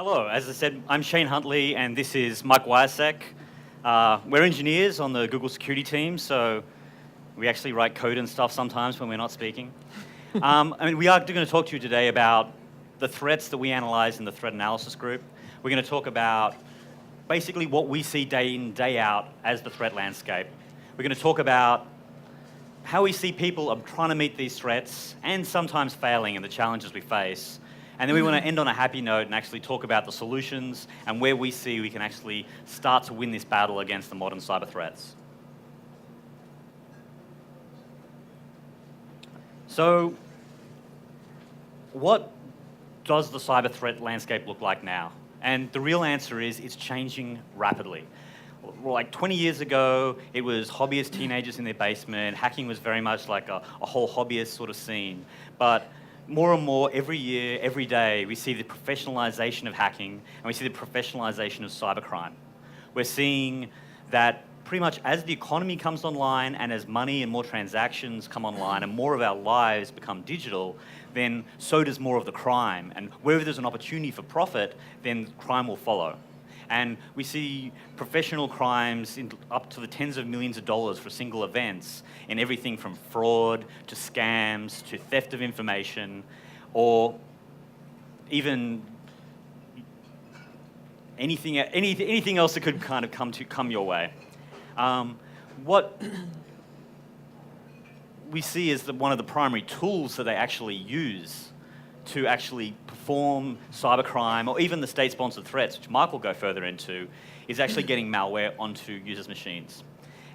Hello, as I said, I'm Shane Huntley, and this is Mike Wiasek. We're engineers on the Google security team, so we actually write code and stuff sometimes when we're not speaking. We are going to talk to you today about the threats that we analyze in the threat analysis group. We're going to talk about basically what we see day in, day out as the threat landscape. We're going to talk about how we see people trying to meet these threats and sometimes failing and the challenges we face. And then we want to end on a happy note and actually talk about the solutions and where we see we can actually start to win this battle against the modern cyber threats. So, what does the cyber threat landscape look like now? And the real answer is it's changing rapidly. Like 20 years ago, it was hobbyist teenagers in their basement. Hacking was very much like a whole hobbyist sort of scene. But more and more, every year, every day, we see the professionalization of hacking and we see the professionalization of cybercrime. We're seeing that pretty much as the economy comes online and as money and more transactions come online and more of our lives become digital, then so does more of the crime. And wherever there's an opportunity for profit, then crime will follow. And we see professional crimes up to the tens of millions of dollars for single events in everything from fraud to scams to theft of information, or even anything else that could kind of come your way. What we see is that one of the primary tools that they actually use to actually perform cybercrime or even the state-sponsored threats, which Mike will go further into, is actually getting malware onto users' machines.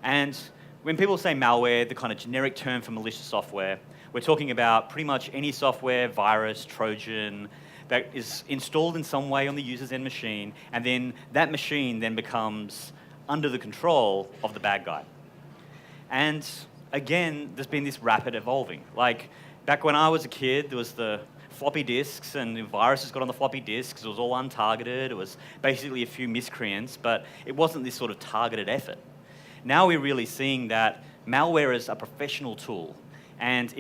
And when people say malware, the kind of generic term for malicious software, we're talking about pretty much any software, virus, Trojan, that is installed in some way on the user's end machine, and then that machine then becomes under the control of the bad guy. And again, there's been this rapid evolving. Like, back when I was a kid, there was the floppy disks, and the viruses got on the floppy disks. It was all untargeted. It was basically a few miscreants, but it wasn't this sort of targeted effort. Now we're really seeing that malware is a professional tool, and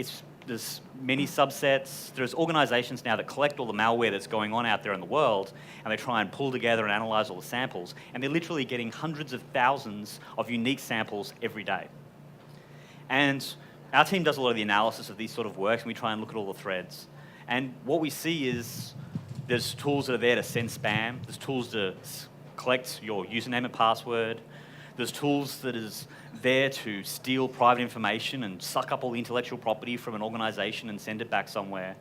there's many subsets. There's organizations now that collect all the malware that's going on out there in the world, and they try and pull together and analyze all the samples, and they're literally getting hundreds of thousands of unique samples every day. And our team does a lot of the analysis of these sort of works, and we try and look at all the threads. And what we see is there's tools that are there to send spam. There's tools to collect your username and password. There's tools that is there to steal private information and suck up all the intellectual property from an organization and send it back somewhere.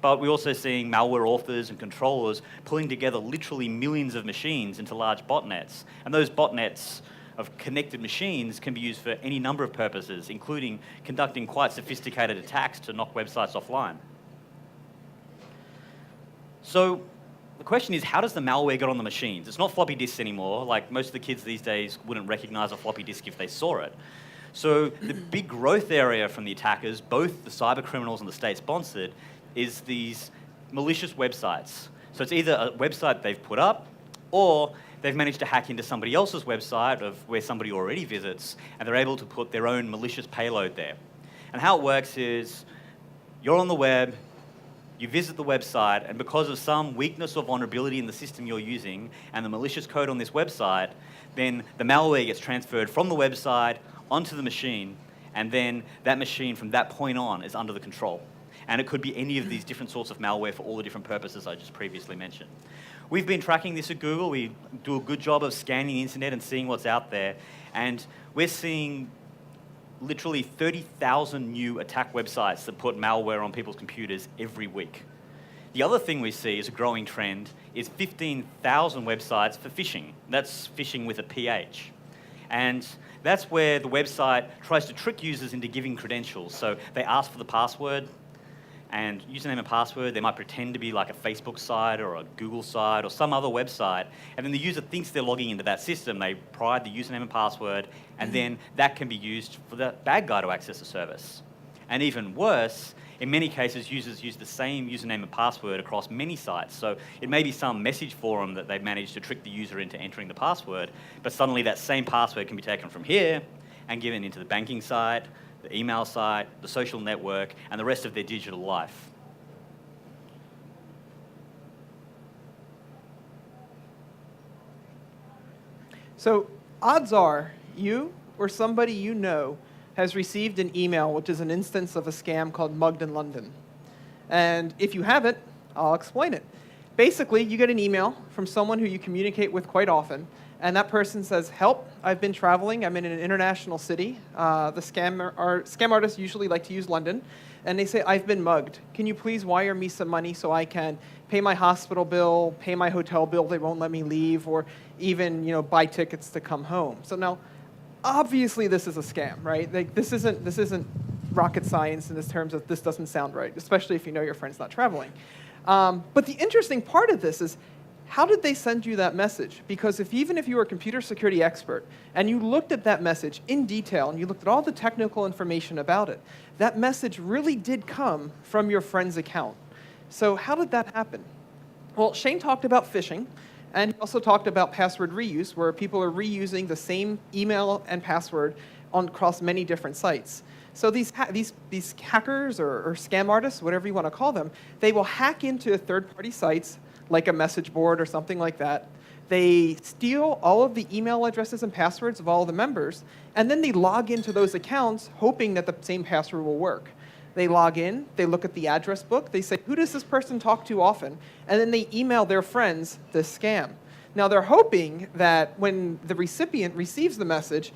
But we're also seeing malware authors and controllers pulling together literally millions of machines into large botnets. And those botnets of connected machines can be used for any number of purposes, including conducting quite sophisticated attacks to knock websites offline. So the question is, how does the malware get on the machines? It's not floppy disks anymore. Like, most of the kids these days wouldn't recognize a floppy disk if they saw it. So the big growth area from the attackers, both the cyber criminals and the state-sponsored, is these malicious websites. So it's either a website they've put up, or they've managed to hack into somebody else's website of where somebody already visits, and they're able to put their own malicious payload there. And how it works is, you're on the web, you visit the website, and because of some weakness or vulnerability in the system you're using and the malicious code on this website, then the malware gets transferred from the website onto the machine, and then that machine from that point on is under the control. And it could be any of these different sorts of malware for all the different purposes I just previously mentioned. We've been tracking this at Google. We do a good job of scanning the internet and seeing what's out there, and we're seeing literally 30,000 new attack websites that put malware on people's computers every week. The other thing we see is a growing trend is 15,000 websites for phishing. That's phishing with a PH. And that's where the website tries to trick users into giving credentials. So they ask for the password and username and password. They might pretend to be like a Facebook site or a Google site or some other website, and then the user thinks they're logging into that system. They provide the username and password, and then that can be used for the bad guy to access the service. And even worse, in many cases, users use the same username and password across many sites. So it may be some message forum that they've managed to trick the user into entering the password, but suddenly that same password can be taken from here and given into the banking site, the email site, the social network, and the rest of their digital life. So odds are you or somebody you know has received an email which is an instance of a scam called Mugged in London. And if you haven't, I'll explain it. Basically, you get an email from someone who you communicate with quite often, and that person says, help, I've been traveling, I'm in an international city. The scam artists usually like to use London, and they say, I've been mugged. Can you please wire me some money so I can pay my hospital bill, pay my hotel bill, they won't let me leave, or even buy tickets to come home. So now, obviously this is a scam, right? Like, this isn't rocket science in this terms of this doesn't sound right, especially if you know your friend's not traveling. But the interesting part of this is, how did they send you that message? Because even if you were a computer security expert and you looked at that message in detail and you looked at all the technical information about it, that message really did come from your friend's account. So how did that happen? Well, Shane talked about phishing, and he also talked about password reuse, where people are reusing the same email and password across many different sites. So these hackers or scam artists, whatever you want to call them, they will hack into third-party sites, like a message board or something like that. They steal all of the email addresses and passwords of all the members, and then they log into those accounts hoping that the same password will work. They log in, they look at the address book, they say, who does this person talk to often? And then they email their friends this scam. Now they're hoping that when the recipient receives the message,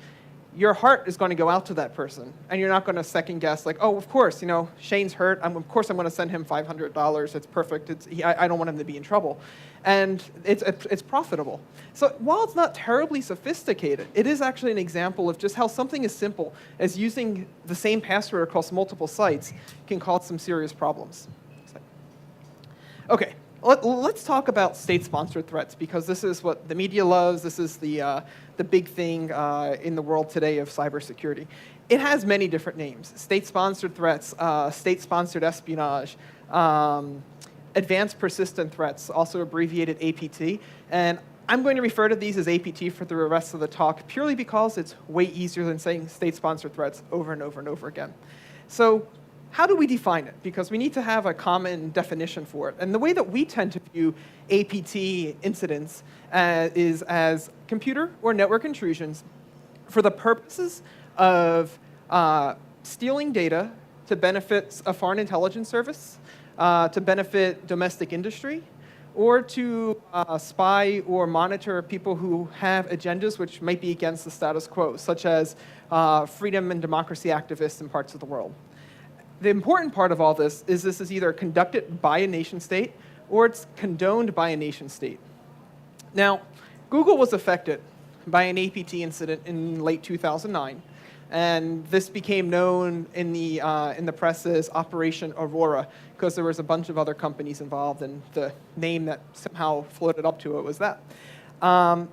your heart is going to go out to that person, and you're not going to second guess, like, oh, of course, Shane's hurt. Of course I'm going to send him $500. It's perfect. I don't want him to be in trouble. And it's profitable. So while it's not terribly sophisticated, it is actually an example of just how something as simple as using the same password across multiple sites can cause some serious problems. Okay. Let's talk about state-sponsored threats, because this is what the media loves. This is the big thing in the world today of cybersecurity. It has many different names: state-sponsored threats, state-sponsored espionage, advanced persistent threats, also abbreviated APT. And I'm going to refer to these as APT for the rest of the talk, purely because it's way easier than saying state-sponsored threats over and over and over again. So how do we define it? Because we need to have a common definition for it. And the way that we tend to view APT incidents is as computer or network intrusions for the purposes of stealing data to benefit a foreign intelligence service, to benefit domestic industry, or to spy or monitor people who have agendas which might be against the status quo, such as freedom and democracy activists in parts of the world. The important part of all this is either conducted by a nation state or it's condoned by a nation state. Now, Google was affected by an APT incident in late 2009, and this became known in the press as Operation Aurora, because there was a bunch of other companies involved, and the name that somehow floated up to it was that.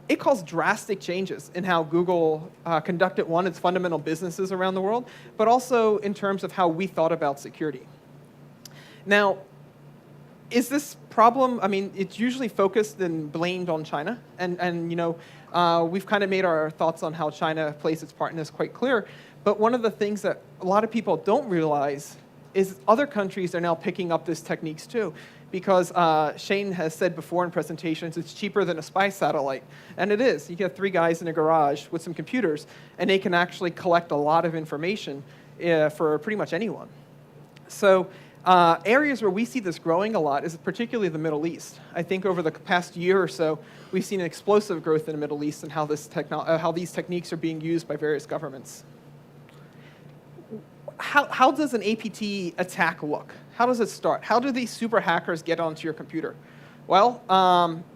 It caused drastic changes in how Google conducted, its fundamental businesses around the world, but also in terms of how we thought about security. Now, is this problem, it's usually focused and blamed on China, and we've kind of made our thoughts on how China plays its part in this quite clear, but one of the things that a lot of people don't realize is other countries are now picking up these techniques too. Because Shane has said before in presentations, it's cheaper than a spy satellite. And it is. You get 3 guys in a garage with some computers, and they can actually collect a lot of information for pretty much anyone. So areas where we see this growing a lot is particularly the Middle East. I think over the past year or so, we've seen an explosive growth in the Middle East and how these techniques are being used by various governments. How does an APT attack look? How does it start? How do these super hackers get onto your computer? Well,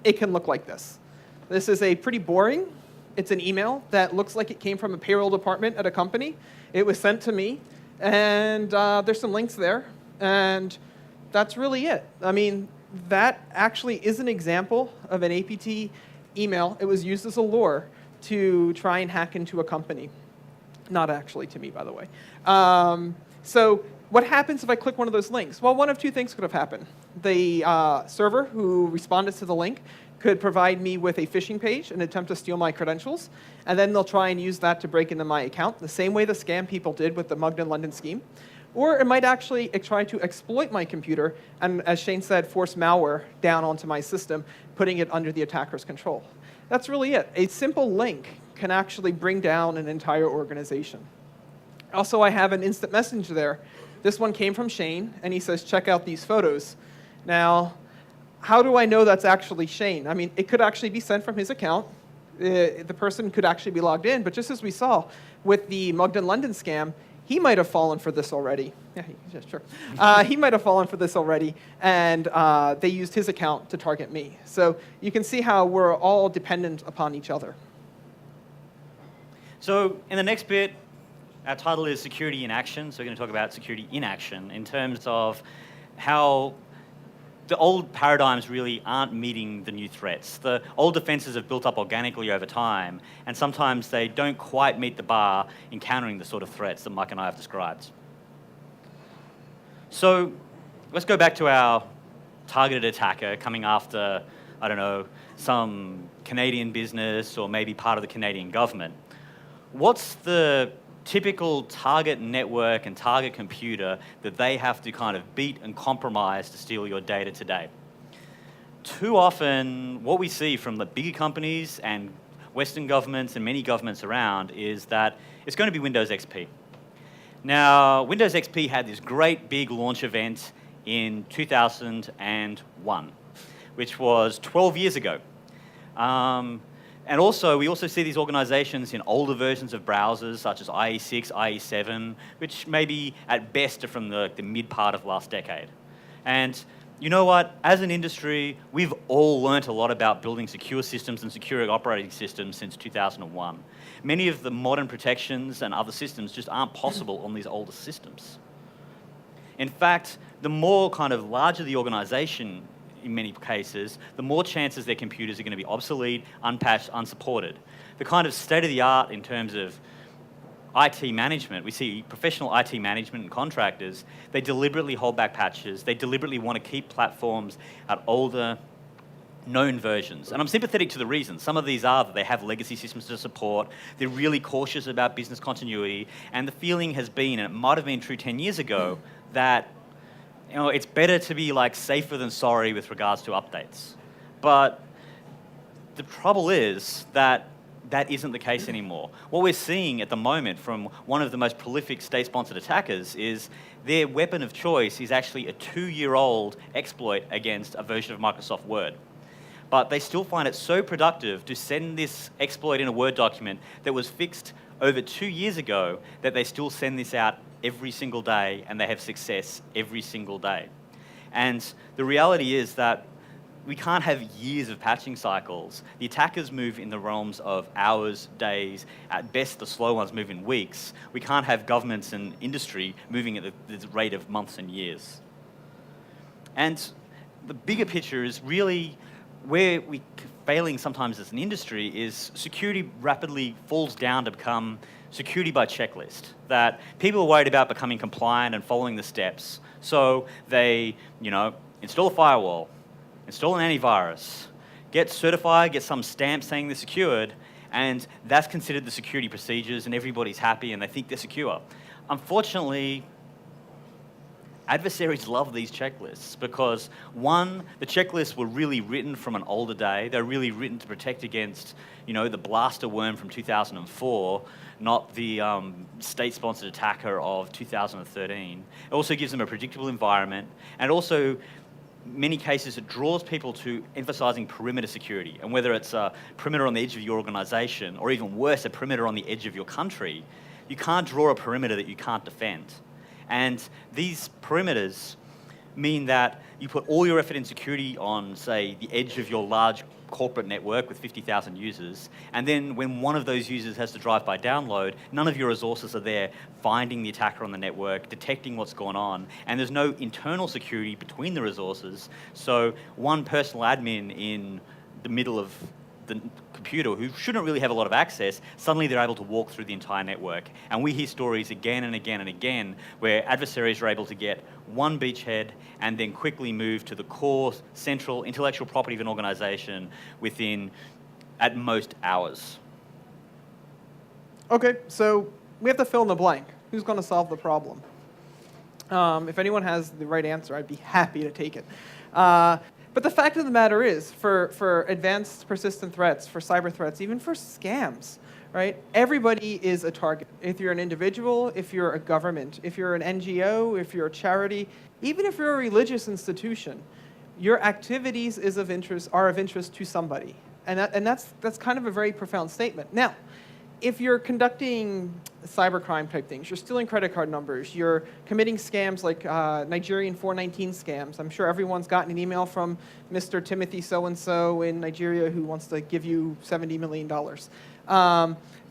it can look like this. This is pretty boring. It's an email that looks like it came from a payroll department at a company. It was sent to me, and there's some links there, and that's really it. That actually is an example of an APT email. It was used as a lure to try and hack into a company. Not actually to me, by the way. So what happens if I click one of those links? Well, one of 2 things could have happened. The server who responded to the link could provide me with a phishing page and attempt to steal my credentials, and then they'll try and use that to break into my account, the same way the scam people did with the Mugged in London scheme. Or it might actually try to exploit my computer and, as Shane said, force malware down onto my system, putting it under the attacker's control. That's really it. A simple link can actually bring down an entire organization. Also, I have an instant message there. This one came from Shane, and he says, check out these photos. Now, how do I know that's actually Shane? I mean, it could actually be sent from his account. The person could actually be logged in, but just as we saw with the Mugden London scam, he might have fallen for this already. Yeah, sure. He might have fallen for this already, and they used his account to target me. So you can see how we're all dependent upon each other. So in the next bit, our title is Security in Action. So we're going to talk about security in action in terms of how the old paradigms really aren't meeting the new threats. The old defenses have built up organically over time, and sometimes they don't quite meet the bar in countering the sort of threats that Mike and I have described. So let's go back to our targeted attacker coming after, I don't know, some Canadian business or maybe part of the Canadian government. What's the typical target network and target computer that they have to kind of beat and compromise to steal your data today? Too often, what we see from the bigger companies and Western governments and many governments around is that it's going to be Windows XP. Now, Windows XP had this great big launch event in 2001, which was 12 years ago. And also, we also see these organizations in older versions of browsers, such as IE6, IE7, which maybe at best are from the mid part of last decade. And you know what? As an industry, we've all learnt a lot about building secure systems and secure operating systems since 2001. Many of the modern protections and other systems just aren't possible on these older systems. In fact, the more kind of larger the organization, in many cases, the more chances their computers are going to be obsolete, unpatched, unsupported. The kind of state-of-the-art in terms of IT management, we see professional IT management and contractors, they deliberately hold back patches, they deliberately want to keep platforms at older, known versions. And I'm sympathetic to the reasons. Some of these are that they have legacy systems to support, they're really cautious about business continuity, and the feeling has been, and it might have been true 10 years ago, that it's better to be like safer than sorry with regards to updates. But the trouble is that that isn't the case anymore. What we're seeing at the moment from one of the most prolific state-sponsored attackers is their weapon of choice is actually a 2-year-old exploit against a version of Microsoft Word. But they still find it so productive to send this exploit in a Word document that was fixed over 2 years ago that they still send this out every single day and they have success every single day. And the reality is that we can't have years of patching cycles. The attackers move in the realms of hours, days, at best the slow ones move in weeks. We can't have governments and industry moving at the rate of months and years. And the bigger picture is really where we're failing sometimes as an industry is security rapidly falls down to become security by checklist, that people are worried about becoming compliant and following the steps. So they, install a firewall, install an antivirus, get certified, get some stamp saying they're secured, and that's considered the security procedures and everybody's happy and they think they're secure. Unfortunately, adversaries love these checklists because, one, the checklists were really written from an older day. They're really written to protect against, the blaster worm from 2004, not the state-sponsored attacker of 2013. It also gives them a predictable environment, and also, many cases, it draws people to emphasizing perimeter security. And whether it's a perimeter on the edge of your organization, or even worse, a perimeter on the edge of your country, you can't draw a perimeter that you can't defend. And these perimeters mean that you put all your effort in security on, say, the edge of your large corporate network with 50,000 users, and then when one of those users has to drive-by download, none of your resources are there finding the attacker on the network, detecting what's going on, and there's no internal security between the resources, so one personal admin in the middle of the computer who shouldn't really have a lot of access, suddenly they're able to walk through the entire network. And we hear stories again and again and again where adversaries are able to get one beachhead and then quickly move to the core, central intellectual property of an organization within, at most, hours. Okay, so we have to fill in the blank. Who's going to solve the problem? If anyone has the right answer, I'd be happy to take it. But the fact of the matter is, for advanced persistent threats, for cyber threats, even for scams, right? Everybody is a target. If you're an individual, if you're a government, if you're an NGO, if you're a charity, even if you're a religious institution, your activities are of interest to somebody. And that's kind of a very profound statement. Now, if you're conducting cybercrime type things, you're stealing credit card numbers, you're committing scams like Nigerian 419 scams. I'm sure everyone's gotten an email from Mr. Timothy so-and-so in Nigeria who wants to give you $70 million.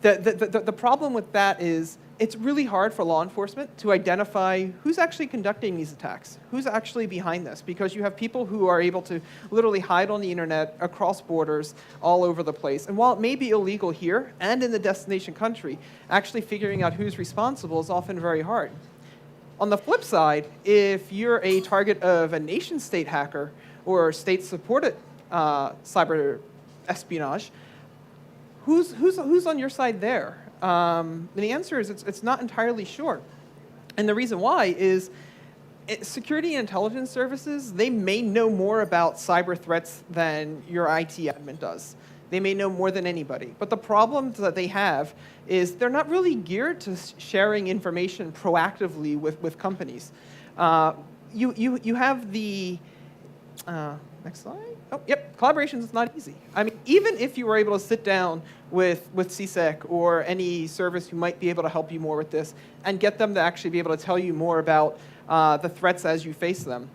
The problem with that is it's really hard for law enforcement to identify who's actually conducting these attacks, who's actually behind this, because you have people who are able to literally hide on the internet across borders all over the place. And while it may be illegal here and in the destination country, actually figuring out who's responsible is often very hard. On the flip side, if you're a target of a nation-state hacker or state-supported cyber espionage, who's on your side there? And the answer is it's not entirely sure. And the reason why is security and intelligence services, they may know more about cyber threats than your IT admin does. They may know more than anybody. But the problem that they have is they're not really geared to sharing information proactively with companies. You have the, next slide. Oh, yep, collaboration is not easy. I mean, even if you were able to sit down with CSEC or any service who might be able to help you more with this and get them to actually be able to tell you more about the threats as you face them,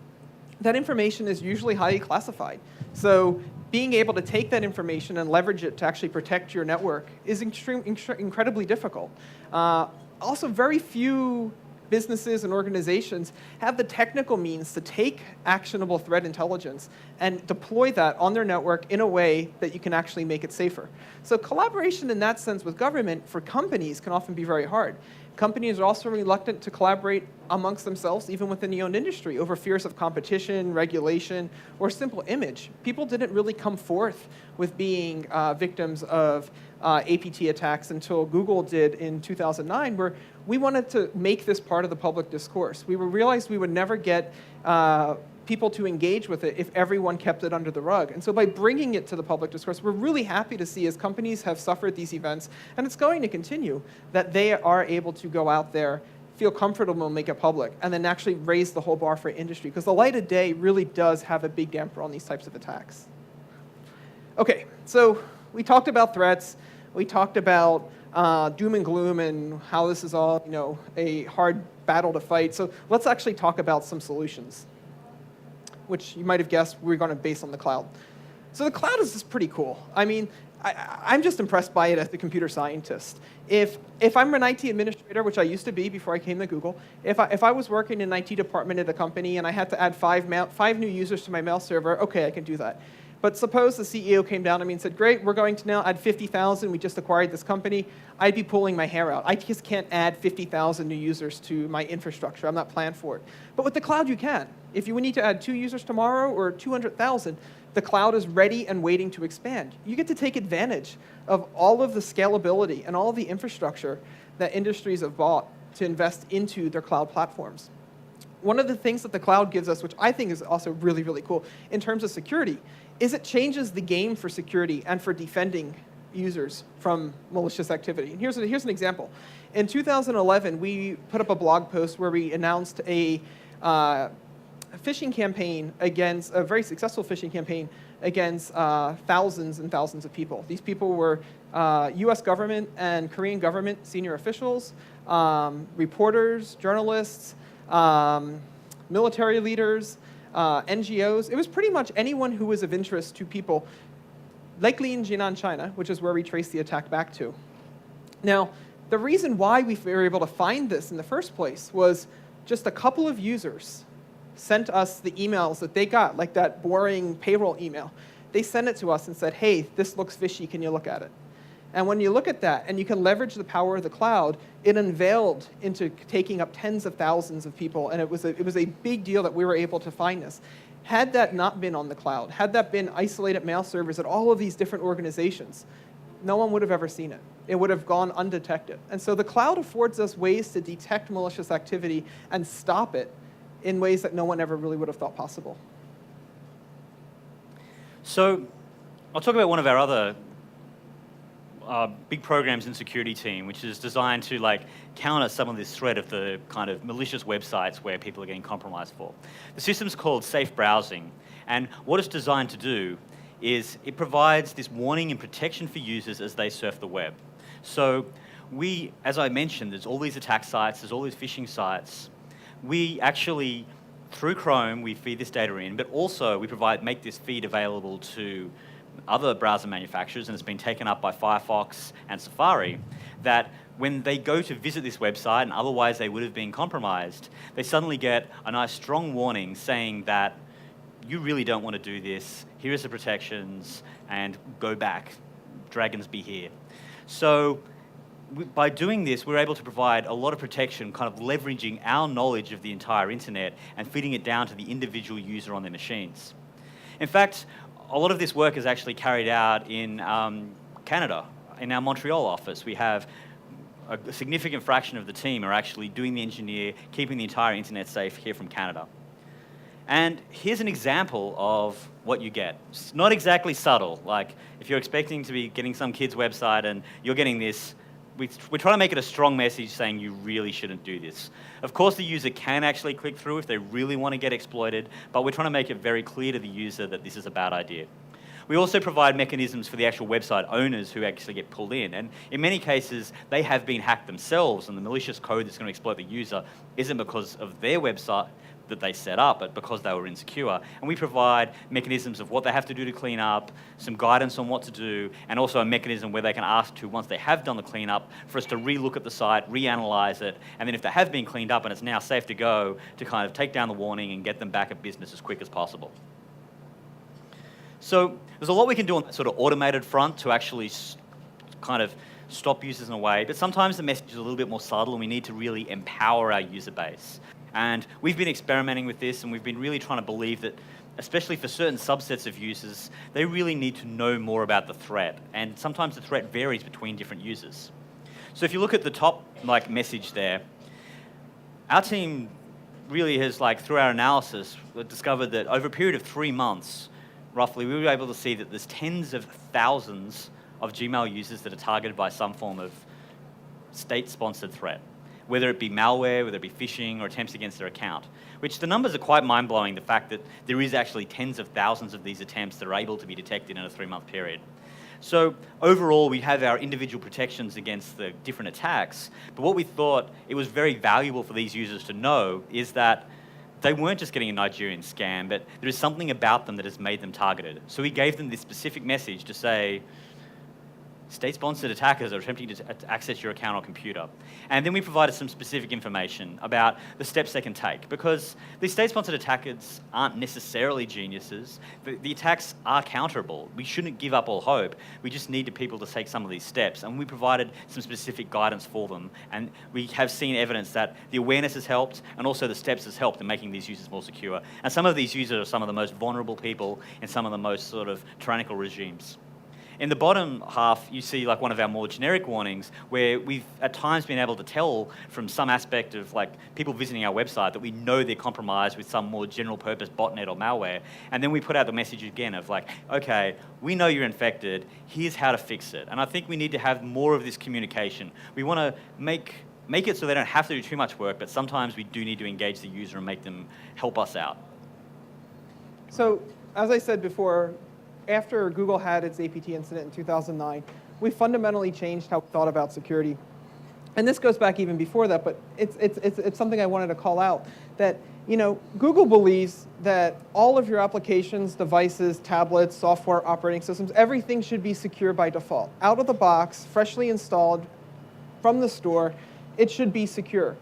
that information is usually highly classified. So being able to take that information and leverage it to actually protect your network is incredibly difficult. Also, very few businesses and organizations have the technical means to take actionable threat intelligence and deploy that on their network in a way that you can actually make it safer. So collaboration in that sense with government for companies can often be very hard. Companies are also reluctant to collaborate amongst themselves, even within the owned industry, over fears of competition, regulation, or simple image. People didn't really come forth with being victims of APT attacks until Google did in 2009, where we wanted to make this part of the public discourse. We realized we would never get people to engage with it if everyone kept it under the rug. And so by bringing it to the public discourse, we're really happy to see as companies have suffered these events, and it's going to continue, that they are able to go out there, feel comfortable and make it public, and then actually raise the whole bar for industry, because the light of day really does have a big damper on these types of attacks. Okay, so we talked about threats, we talked about doom and gloom and how this is all, a hard battle to fight. So let's actually talk about some solutions, which you might have guessed we're going to base on the cloud. So the cloud is just pretty cool. I mean, I'm just impressed by it as a computer scientist. If I'm an IT administrator, which I used to be before I came to Google, if I was working in an IT department at a company and I had to add five new users to my mail server, okay, I can do that. But suppose the CEO came down to me and said, great, we're going to now add 50,000. We just acquired this company. I'd be pulling my hair out. I just can't add 50,000 new users to my infrastructure. I'm not planned for it. But with the cloud, you can. If you need to add 2 users tomorrow or 200,000, the cloud is ready and waiting to expand. You get to take advantage of all of the scalability and all of the infrastructure that industries have bought to invest into their cloud platforms. One of the things that the cloud gives us, which I think is also really, really cool in terms of security, is it changes the game for security and for defending users from malicious activity. And here's an example. In 2011, we put up a blog post where we announced a phishing campaign against, a very successful phishing campaign against thousands and thousands of people. These people were US government and Korean government senior officials, reporters, journalists, military leaders, NGOs. It was pretty much anyone who was of interest to people, likely in Jinan, China, which is where we trace the attack back to. Now, the reason why we were able to find this in the first place was just a couple of users sent us the emails that they got, like that boring payroll email. They sent it to us and said, hey, this looks fishy, can you look at it? And when you look at that, and you can leverage the power of the cloud, it unveiled into taking up tens of thousands of people, and it was a big deal that we were able to find this. Had that not been on the cloud, had that been isolated mail servers at all of these different organizations, no one would have ever seen it. It would have gone undetected. And so the cloud affords us ways to detect malicious activity and stop it in ways that no one ever really would have thought possible. So I'll talk about one of our other big programs in security team, which is designed to counter some of this threat of the kind of malicious websites where people are getting compromised for. The system's called Safe Browsing, and what it's designed to do is it provides this warning and protection for users as they surf the web. So we, as I mentioned, there's all these attack sites, there's all these phishing sites. We actually, through Chrome, we feed this data in, but also we make this feed available to other browser manufacturers, and it's been taken up by Firefox and Safari, that when they go to visit this website and otherwise they would have been compromised, they suddenly get a nice strong warning saying that you really don't want to do this, here are the protections, and go back, dragons be here. So by doing this, we're able to provide a lot of protection, kind of leveraging our knowledge of the entire internet and feeding it down to the individual user on their machines. In fact, a lot of this work is actually carried out in Canada. In our Montreal office, we have a significant fraction of the team are actually doing the engineer, keeping the entire internet safe here from Canada. And here's an example of what you get. It's not exactly subtle. Like, if you're expecting to be getting some kid's website and you're getting this, we're trying to make it a strong message saying you really shouldn't do this. Of course, the user can actually click through if they really want to get exploited, but we're trying to make it very clear to the user that this is a bad idea. We also provide mechanisms for the actual website owners who actually get pulled in. And in many cases, they have been hacked themselves, and the malicious code that's going to exploit the user isn't because of their website that they set up, but because they were insecure. And we provide mechanisms of what they have to do to clean up, some guidance on what to do, and also a mechanism where they can ask to, once they have done the cleanup, for us to re-look at the site, reanalyze it, and then if they have been cleaned up and it's now safe to go, to kind of take down the warning and get them back at business as quick as possible. So there's a lot we can do on that sort of automated front to actually kind of stop users in a way, but sometimes the message is a little bit more subtle and we need to really empower our user base. And we've been experimenting with this, and we've been really trying to believe that, especially for certain subsets of users, they really need to know more about the threat. And sometimes the threat varies between different users. So if you look at the top message there, our team really has, through our analysis, discovered that over a period of 3 months, roughly, we were able to see that there's tens of thousands of Gmail users that are targeted by some form of state-sponsored threat, whether it be malware, whether it be phishing, or attempts against their account, which the numbers are quite mind-blowing, the fact that there is actually tens of thousands of these attempts that are able to be detected in a 3-month period. So overall, we have our individual protections against the different attacks, but what we thought it was very valuable for these users to know is that they weren't just getting a Nigerian scam, but there is something about them that has made them targeted. So we gave them this specific message to say, state-sponsored attackers are attempting to access your account or computer. And then we provided some specific information about the steps they can take, because these state-sponsored attackers aren't necessarily geniuses. The attacks are counterable. We shouldn't give up all hope. We just need people to take some of these steps. And we provided some specific guidance for them. And we have seen evidence that the awareness has helped, and also the steps has helped in making these users more secure. And some of these users are some of the most vulnerable people in some of the most sort of tyrannical regimes. In the bottom half, you see one of our more generic warnings where we've at times been able to tell from some aspect of people visiting our website that we know they're compromised with some more general purpose botnet or malware. And then we put out the message again of okay, we know you're infected, here's how to fix it. And I think we need to have more of this communication. We want to make it so they don't have to do too much work, but sometimes we do need to engage the user and make them help us out. So, as I said before, after Google had its APT incident in 2009, we fundamentally changed how we thought about security. And this goes back even before that, but it's something I wanted to call out, that Google believes that all of your applications, devices, tablets, software, operating systems, everything should be secure by default. Out of the box, freshly installed from the store, it should be secure.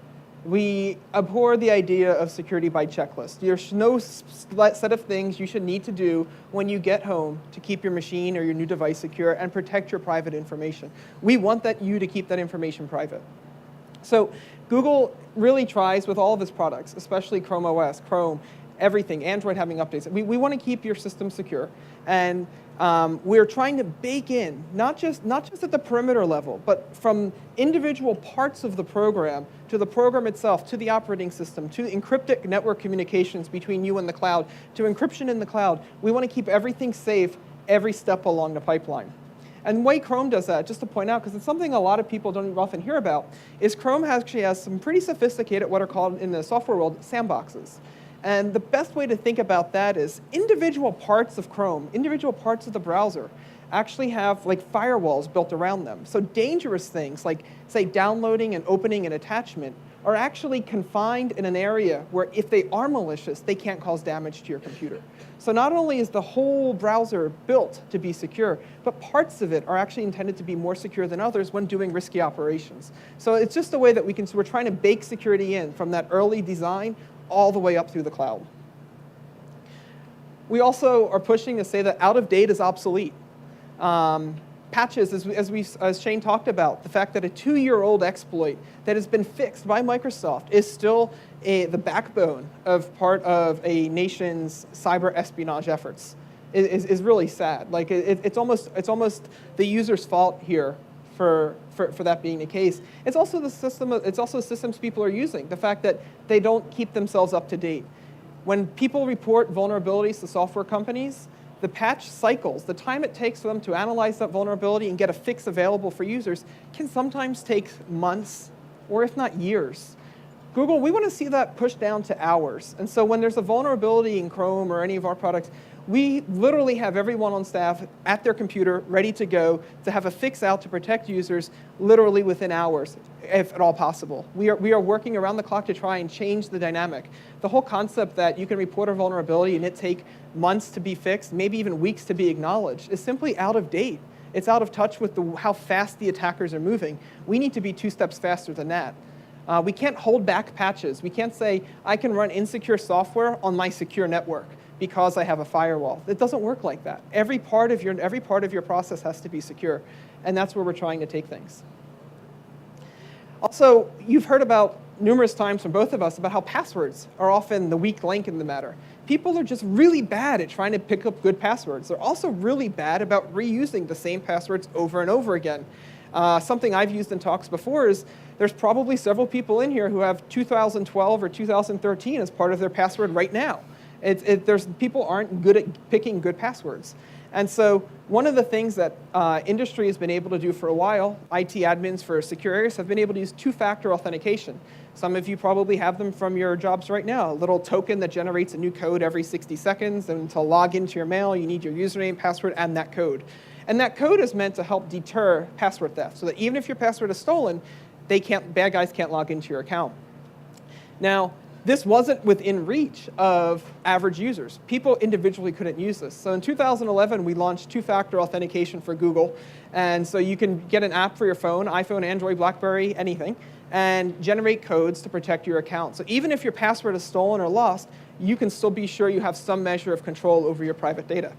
We abhor the idea of security by checklist. There's no set of things you should need to do when you get home to keep your machine or your new device secure and protect your private information. We want you to keep that information private. So Google really tries with all of its products, especially Chrome OS, Chrome, everything, Android having updates. We want to keep your system secure. And we're trying to bake in, not just at the perimeter level, but from individual parts of the program to the program itself, to the operating system, to encrypted network communications between you and the cloud, to encryption in the cloud. We want to keep everything safe every step along the pipeline. And the way Chrome does that, just to point out, because it's something a lot of people don't often hear about, is Chrome actually has some pretty sophisticated, what are called in the software world, sandboxes. And the best way to think about that is individual parts of Chrome, individual parts of the browser, actually have like firewalls built around them. So dangerous things like, say, downloading and opening an attachment are actually confined in an area where if they are malicious, they can't cause damage to your computer. So not only is the whole browser built to be secure, but parts of it are actually intended to be more secure than others when doing risky operations. So it's just a way that we're trying to bake security in from that early design all the way up through the cloud. We also are pushing to say that out of date is obsolete. Patches, as Shane talked about, the fact that a 2-year-old exploit that has been fixed by Microsoft is still the backbone of part of a nation's cyber espionage efforts is really sad. Like it's almost the user's fault here for that being the case. It's also the system. It's also the systems people are using. The fact that they don't keep themselves up to date. When people report vulnerabilities to software companies, the patch cycles, the time it takes for them to analyze that vulnerability and get a fix available for users can sometimes take months, or if not years. Google, we want to see that pushed down to hours. And so when there's a vulnerability in Chrome or any of our products, we literally have everyone on staff at their computer ready to go to have a fix out to protect users literally within hours, if at all possible. We are working around the clock to try and change the dynamic. The whole concept that you can report a vulnerability and it take months to be fixed, maybe even weeks to be acknowledged, is simply out of date. It's out of touch with how fast the attackers are moving. We need to be 2 steps faster than that. We can't hold back patches. We can't say, I can run insecure software on my secure network because I have a firewall. It doesn't work like that. Every part of your process has to be secure, and that's where we're trying to take things. Also, you've heard about numerous times from both of us about how passwords are often the weak link in the matter. People are just really bad at trying to pick up good passwords. They're also really bad about reusing the same passwords over and over again. Something I've used in talks before is there's probably several people in here who have 2012 or 2013 as part of their password right now. People aren't good at picking good passwords. And so one of the things that industry has been able to do for a while, IT admins for secure areas have been able to use 2-factor authentication. Some of you probably have them from your jobs right now, a little token that generates a new code every 60 seconds, and to log into your mail, you need your username, password, and that code. And that code is meant to help deter password theft, so that even if your password is stolen, bad guys can't log into your account. Now, this wasn't within reach of average users. People individually couldn't use this. So in 2011, we launched 2-factor authentication for Google. And so you can get an app for your phone, iPhone, Android, BlackBerry, anything, and generate codes to protect your account. So even if your password is stolen or lost, you can still be sure you have some measure of control over your private data.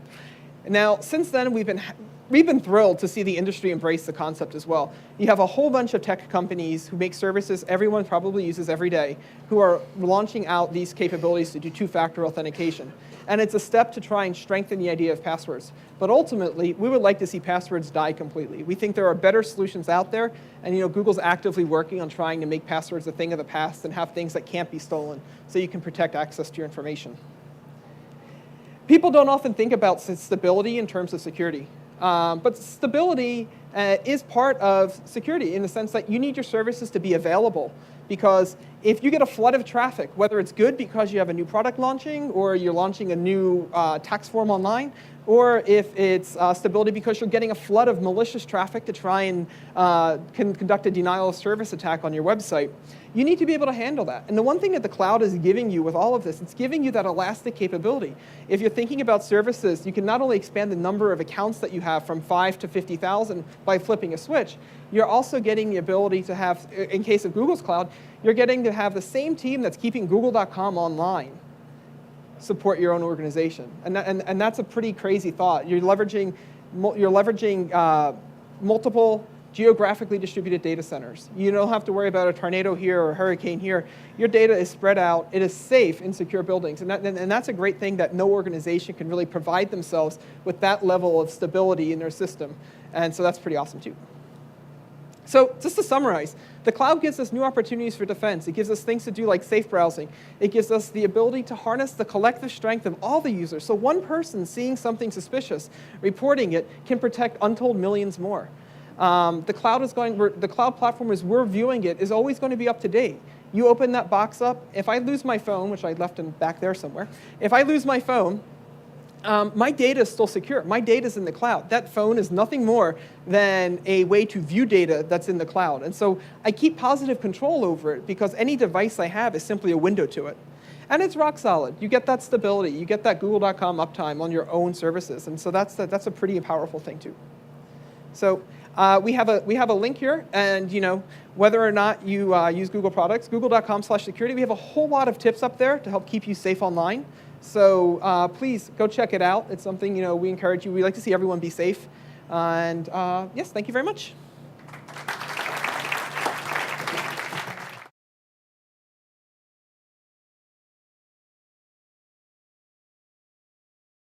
Now, since then, we've been thrilled to see the industry embrace the concept as well. You have a whole bunch of tech companies who make services everyone probably uses every day who are launching out these capabilities to do 2-factor authentication. And it's a step to try and strengthen the idea of passwords. But ultimately, we would like to see passwords die completely. We think there are better solutions out there, and Google's actively working on trying to make passwords a thing of the past and have things that can't be stolen so you can protect access to your information. People don't often think about stability in terms of security. But stability is part of security in the sense that you need your services to be available. Because if you get a flood of traffic, whether it's good because you have a new product launching or you're launching a new tax form online, or if it's stability because you're getting a flood of malicious traffic to try and conduct a denial of service attack on your website, you need to be able to handle that. And the one thing that the cloud is giving you with all of this, it's giving you that elastic capability. If you're thinking about services, you can not only expand the number of accounts that you have from 5 to 50,000 by flipping a switch, you're also getting the ability to have, in case of Google's cloud, you're getting to have the same team that's keeping Google.com online support your own organization. And that's a pretty crazy thought. You're leveraging multiple geographically distributed data centers. You don't have to worry about a tornado here or a hurricane here. Your data is spread out. It is safe in secure buildings. And that's a great thing that no organization can really provide themselves with that level of stability in their system. And so that's pretty awesome, too. So just to summarize, the cloud gives us new opportunities for defense. It gives us things to do like safe browsing. It gives us the ability to harness the collective strength of all the users. So one person seeing something suspicious, reporting it, can protect untold millions more. The cloud platform as we're viewing it is always going to be up to date. You open that box up. If I lose my phone, which I left back there somewhere, if I lose my phone, my data is still secure. My data is in the cloud. That phone is nothing more than a way to view data that's in the cloud. And so I keep positive control over it because any device I have is simply a window to it. And it's rock solid. You get that stability. You get that Google.com uptime on your own services. And so that's a pretty powerful thing, too. So we have a link here, and whether or not you use Google products, google.com/security. We have a whole lot of tips up there to help keep you safe online. So please go check it out. It's something we encourage you. We like to see everyone be safe. And yes, thank you very much.